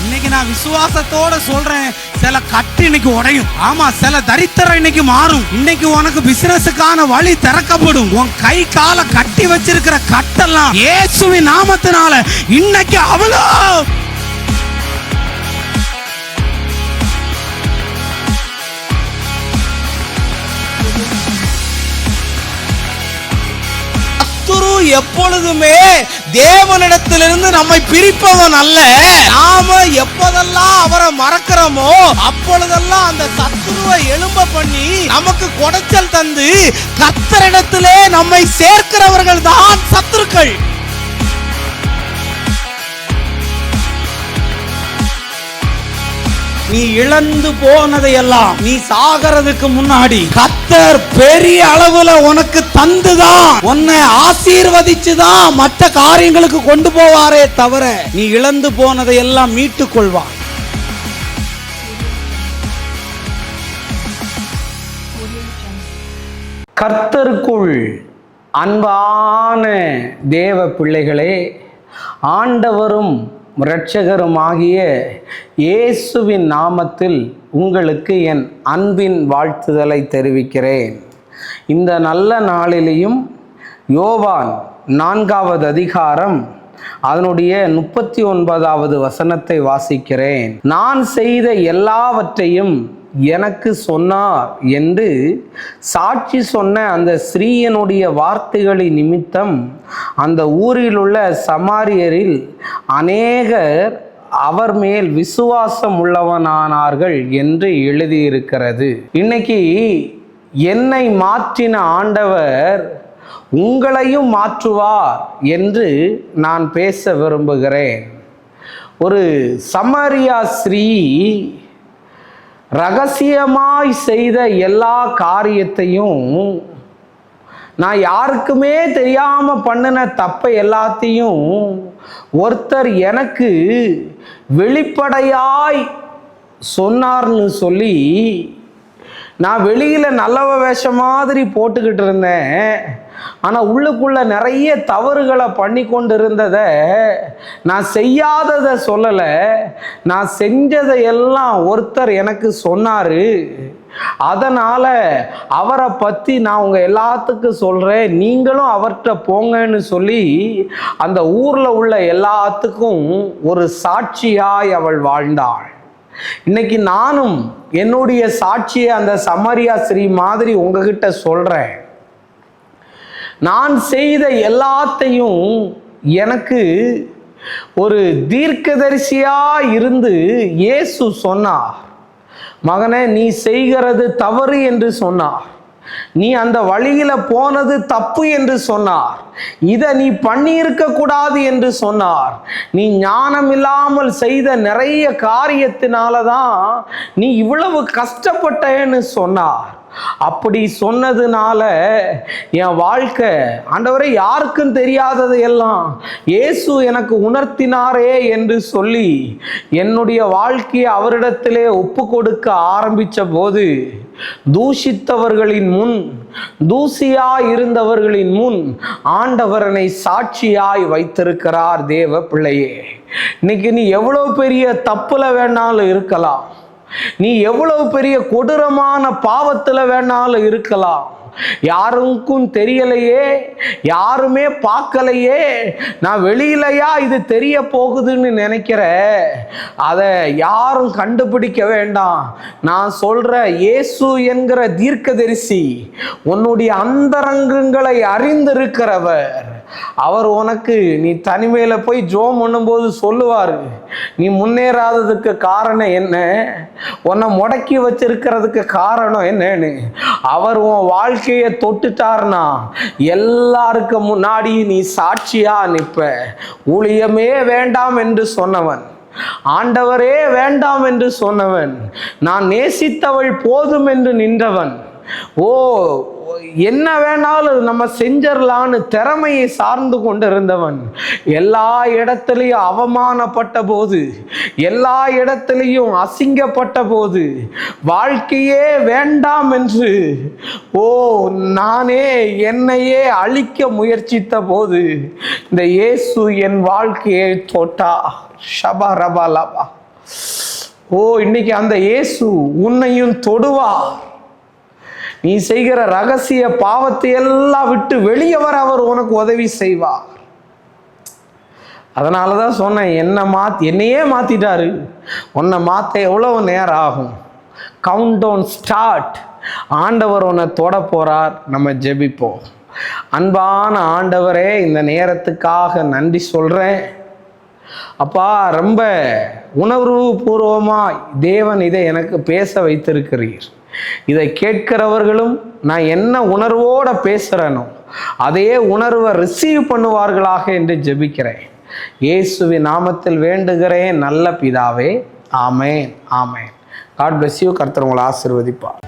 இன்னைக்கு நான் விசுவாசத்தோட சொல்றேன், சில கட்டு இன்னைக்கு உடையும். ஆமா, சில தரித்திரம் இன்னைக்கு மாறும். இன்னைக்கு உனக்கு பிசினஸுக்கான வழி திறக்கப்படும். உன் கை கால கட்டி வச்சிருக்கிற கட்டெல்லாம் இயேசுவின் நாமத்தினால இன்னைக்கு அவ்வளோ எப்பொழுதுமே தேவனிடத்திலிருந்து நம்மை பிரிப்பவன் அல்ல. நாம எப்போதெல்லாம் அவரை மறக்கிறோமோ அப்பொழுதெல்லாம் அந்த சத்துருவை எழும்ப பண்ணி நமக்கு குடைச்சல் தந்து கர்த்தரிடத்திலே நம்மை சேர்க்கிறவர்கள் தான் சத்துருக்கள். நீ இழந்து போனதையெல்லாம் நீ சாகிறதுக்கு முன்னாடி கர்த்தர் பெரிய அளவுல உனக்கு தந்துதான், உன்னை ஆசீர்வதிச்சுதான் மற்ற காரியங்களுக்கு கொண்டு போவாரே தவிர நீ இழந்து போனதையெல்லாம் மீட்டுக் கொள்வான். கர்த்தருக்குள் அன்பான தேவ பிள்ளைகளே, ஆண்டவரும் இரட்சகருமாகிய இயேசுவின் நாமத்தில் உங்களுக்கு என் அன்பின் வாழ்த்துதலை தெரிவிக்கிறேன். இந்த நல்ல நாளிலேயும் யோவான் 4வது அதிகாரம் அதனுடைய 39வது வசனத்தை வாசிக்கிறேன். நான் செய்த எல்லாவற்றையும் எனக்கு சொன்னார் என்று சாட்சி சொன்ன அந்த ஸ்திரீயனுடைய வார்த்தைகளின் நிமித்தம் அந்த ஊரில் உள்ள சமாரியரில் அநேகர் அவர் மேல் விசுவாசம் உள்ளவனானார்கள் என்று எழுதியிருக்கிறது. இன்னைக்கு என்னை மாற்றின ஆண்டவர் உங்களையும் மாற்றுவார் என்று நான் பேச விரும்புகிறேன். ஒரு சமாரியா ஸ்திரீ ரகசியமாய் செய்த எல்லா காரியத்தையும், நான் யாருக்குமே தெரியாம பண்ணின தப்பை எல்லாத்தையும் ஒருத்தர் எனக்கு வெளிப்படையாய் சொன்னார்னு சொல்லி நான் வெளியில நல்லவ வேஷம் மாதிரி போட்டுக்கிட்டு இருந்தேன். ஆனால் உள்ளுக்குள்ள நிறைய தவறுகளை பண்ணி கொண்டு இருந்ததை, நான் செய்யாததை சொல்லலை, நான் செஞ்சதை எல்லாம் ஒருத்தர் எனக்கு சொன்னார். அதனால் அவரை பற்றி நான் உங்கள் எல்லாத்துக்கும் சொல்கிறேன், நீங்களும் அவர்கிட்ட போங்கன்னு சொல்லி அந்த ஊரில் உள்ள எல்லாத்துக்கும் ஒரு சாட்சியாய் அவள் வாழ்ந்தாள். இன்னைக்கு நானும் என்னுடைய சாட்சியை அந்த சமாரியா ஸ்திரீ மாதிரி உங்ககிட்ட சொல்கிறேன். நான் செய்த எல்லாத்தையும் எனக்கு ஒரு தீர்க்கதரிசியா இருந்து இயேசு சொன்னார். மகனே, நீ செய்கிறது தவறு என்று சொன்னார். நீ அந்த வழியில போனது தப்பு என்று சொன்னார். இதை நீ பண்ணியிருக்க கூடாது என்று சொன்னார். நீ ஞானம் இல்லாமல் செய்த நிறைய காரியத்தினாலதான் நீ இவ்வளவு கஷ்டப்பட்டேன்னு சொன்னார். அப்படி சொன்னதுனால என் வாழ்க்கை, ஆண்டவரே, யாருக்கும் தெரியாதது எல்லாம் இயேசு எனக்கு உணர்த்தினாரே என்று சொல்லி என்னுடைய வாழ்க்கையை அவரிடத்திலே ஒப்பு கொடுக்க ஆரம்பித்த போது தூஷித்தவர்களின் முன், தூசியாய் இருந்தவர்களின் முன் ஆண்டவரனை சாட்சியாய் வைத்திருக்கிறார். தேவ பிள்ளையே, இன்னைக்கு நீ எவ்வளவு பெரிய தப்புல வேணாலும் இருக்கலாம், நீ எவ்வளவு பெரிய கொடூரமான பாவத்துல வேணாலும் இருக்கலாம், யாருக்கும் தெரியலையே, யாருமே பார்க்கலையே, நான் வெளியிலையா இது தெரிய போகுதுன்னு நினைக்கிற, அதை யாரும் கண்டுபிடிக்க வேண்டாம். நான் சொல்ற இயேசு என்கிற தீர்க்கதரிசி உன்னுடைய அந்தரங்கங்களை அறிந்திருக்கிறவர். அவர் உனக்கு, நீ தனிமையில போய் ஜோம் பண்ணும்போது சொல்லுவார், நீ முன்னேறாததுக்கு காரணம் என்ன, உன்னை முடக்கி வச்சிருக்கிறதுக்கு காரணம் என்னன்னு. அவர் உன் வாழ்க்கையை தொட்டுட்டார்னா எல்லாருக்கு முன்னாடி நீ சாட்சியா நிற்ப. ஊழியமே வேண்டாம் என்று சொன்னவன், ஆண்டவரே வேண்டாம் என்று சொன்னவன், நான் நேசித்தவள் போதும் என்று நின்றவன், ஓ என்ன வேணாலும் நம்ம செஞ்சிடலான்னு திறமையை சார்ந்து கொண்டிருந்தவன், எல்லா இடத்துலையும் அவமானப்பட்ட போது, எல்லா இடத்துலையும் அசிங்கப்பட்ட போது, வாழ்க்கையே வேண்டாம் என்று நானே என்னையே அழிக்க முயற்சித்த போது இந்த இயேசு என் வாழ்க்கையை தொட்டா ஷபா ரபா லபா. ஓ, இன்னைக்கு அந்த இயேசு உன்னையும் தொடுவா. நீ செய்கிற ரகசிய பாவத்தை எல்லாம் விட்டு வெளியே வர அவர் உனக்கு உதவி செய்வார். அதனாலதான் சொன்னேன், என்னையே மாத்திட்டாரு, உன்னை மாத்த எவ்வளவு நேரம் ஆகும்? Count down start. ஆண்டவர் உன்னை தொட போறார். நம்ம ஜெபிப்போம். அன்பான ஆண்டவரே, இந்த நேரத்துக்காக நன்றி சொல்றேன் அப்பா. ரொம்ப உணர்வு பூர்வமாய் தேவன் இதை எனக்கு பேச வைத்திருக்கிறீர். இதை கேட்கிறவர்களும் நான் என்ன உணர்வோட பேசுறேனோ அதே உணர்வை ரிசீவ் பண்ணுவார்களாக என்று ஜெபிக்கிறேன். இயேசுவின் நாமத்தில் வேண்டுகிறேன் நல்ல பிதாவே. ஆமேன், ஆமேன். God bless you. கர்த்தர் உங்களை ஆசீர்வதிப்பார்.